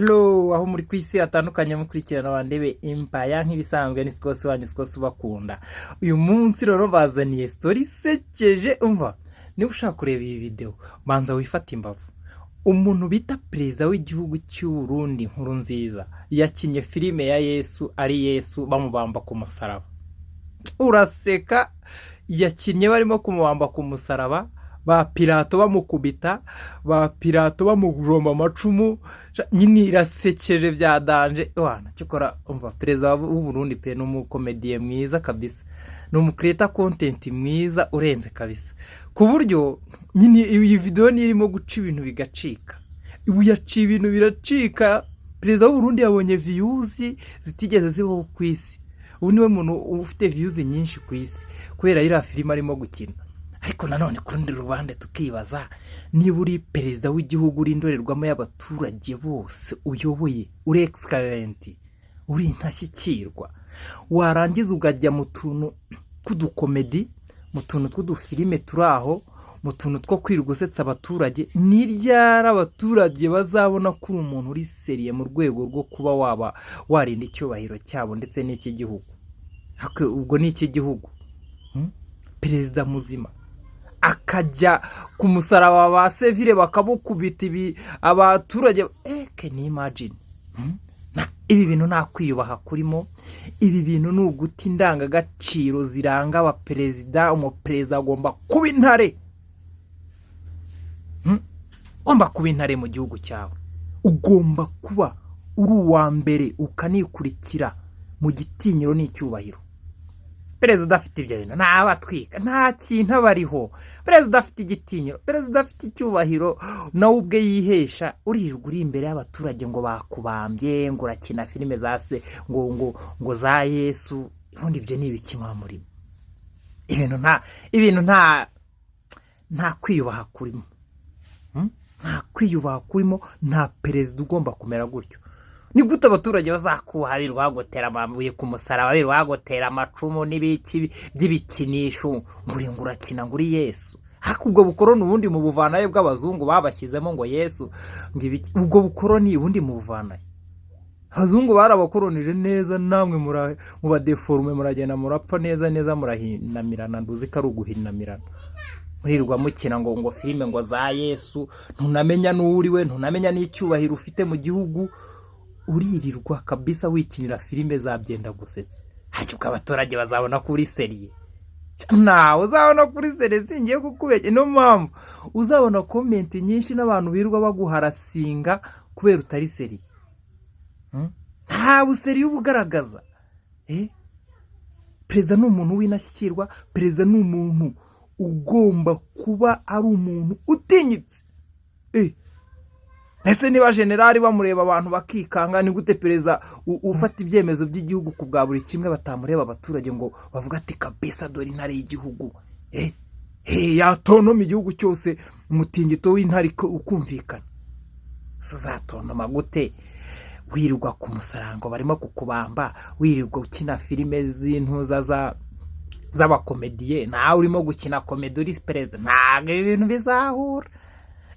Hello, aho muri kwisi hatandukanye mukurikirana Bandebe Empire nk'ibisanzwe ni Sikose wanyu Sikose bakunda. Uyu munsi rero bazaniye story sekeje umva. Niba ushaka kureba iyi video, banza wifata imbavu. Umuntu bita perezida w'igihugu cy'u Burundi Nkurunziza yakinye filime ya Yesu ari Yesu bamubamba ku musaraba. Uraseka yakinye barimo kumubamba ku musaraba. Ba Pilato bamukubita, ba Pilato bamujomba amacumu, nyine irasekeje bya danje. Wana cyokora umva perezida w'u Burundi pe no mu comedy mwiza kabisa. No mu creator content mwiza urenze kabisa. Ku buryo nyine iyi video ni irimo guca ibintu bigacika. Ubu yaciye ibintu biracika. Perezida w'u Burundi yabonye views zitigeze zibaho ku isi. Ubu niwe muntu ufite views nyinshi ku isi kubera ira filime arimo gukina. Ariko nanone kundi rubande tukibaza niba uri perezida w'igihugu uri indorerwamo y'abaturage bose uyoboye uri excellent uri ntashyikirwa warangiza ugajya mu tuntu tw'udukomedi mu tuntu tw'udufilime turaho mu tuntu two kwirugusetsa abaturage niryara abaturage bazabona ko umuntu uri seriye mu rwego rwo kuba waba warinda icyubahiro cyabo ndetse n'iki gihugu. Ubwo n'iki gihugu perezida muzima akajya ku musaraba ba sevire bakabukubita ibi abaturage can you imagine ibi bintu nta kwiyubaha kurimo, ibi bintu ni uguta indangagaciro ziranga abaperezida. Umuperezida agomba kuba intare, ugomba kuba intare mu gihugu cyawe, ugomba kuba uri uwa mbere ukanikurikira mu gitinyiro n'icyubahiro. Perezida afite ibyo bintu ntabatwika nta kintu abariho. Perezida afite igitinyiro, perezida afite icyubahiro nawe ubwe yihesha. Urirwa uri imbere y'abaturage ngo bakubambye ngo urakina filime za se ngo za Yesu. Ubundi ibyo ni ibikima murimo. Ibintu nta kwiyubaha kurimo. Nta kwiyubaha kurimo. Nta perezida ugomba kumera gutyo. Ni gute abaturage bazakuha birwagotera amabuye ku musaraba birwagotera amacumu n'ibiki by'ibikinisho ngo urakina ngo uri Yesu. Ariko ubwo bukoroni ubundi mu buvanaye bw'abazungu babashyizemo ngo Yesu ngo ibiki. Ubwo bukoroni ubundi mu buvanaye abazungu barabakoronije neza, namwe mu badeforme muragenda murapfa neza murahinamirana. Nduzi ko ari uguhinamirana murirwa mukina ngo filime ngo za Yesu. Ntunamenya n'uriwe, ntunamenya n'icyubahiro ufite mu gihugu. Uririrwa kabisa wikinira filime zabyenda gusetsa. Hacyo abaturage bazabona kuri seriye. Nawe uzabona kuri seriye singiye kukubeshya. No mpamvu uzabona comment nyinshi n'abantu birirwa baguharasinga kubera utari seriye. Nta buseriye ubugaragaza. Perezida ni umuntu w'inashyikirwa. Perezida ni umuntu ugomba kuba ari umuntu utinyitse. Ese niba generali bamureba abantu bakikanga, ni gute perezida ufata ibyemezo by'igihugu ku bwa buri kimwe batamureba abaturage ngo bavuga ati kabisa dore intare y'igihugu yatonoma igihugu cyose umutingito w'intare ukumvikana. Uzatonoma gute wirirwa ku musarango barimo kukubamba, wirirwa ukina filime z'intuza z'abakomediye, nawe urimo gukina komedi uri perezida? Ntabwo ibintu bizahura.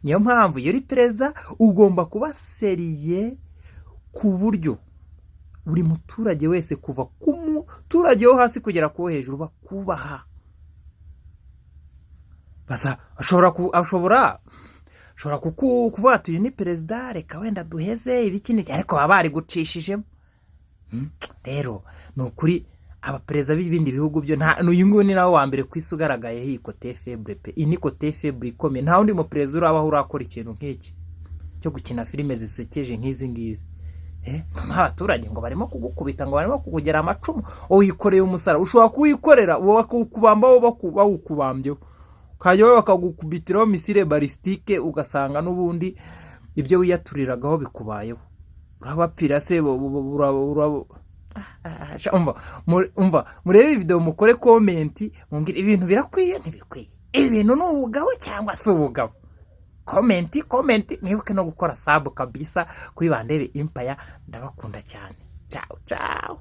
Niyo mpamvu iyo uri perezida ugomba kuba seriye ku buryo buri muturage wese kuva ku muturage wo hasi kugera ku hejuru bakubaha. ashobora kuvuga ati uyu ni perezida reka wenda duheze ibikini, ariko baba bari gucishijemo. Rero ni ukuri abaperezida b'ibindi bihugu byo uyu nguyu ni nawe wa mbere ku isi ugaragaye iyi côté faible pe. Iyi ni côté faible ikomeye. Nta wundi mu perezida urabaho urakora ikintu nk'iki cyo gukina filime zisekeje nk'izi ngizi. Nk'abaturage ngo barimo kugukubita ngo barimo kukugera amacumu, wikoreye umusara. Ushobora kuwikorera bakukubambaho bawukubambyeho, kajyaho bakagukubitiraho misile balistike ugasanga n'ubundi ibyo wiyaturiragaho bikubayeho. Urabapfira se umva murebe video mukore comment mumbwire ibintu birakwiye ntibikwiye. Ibintu ni ubugabo cyangwa se ubugabo? Comment mwibuke no gukora sub kabisa kuri Bandebe Empire. Ndabakunda cyane. Ciao.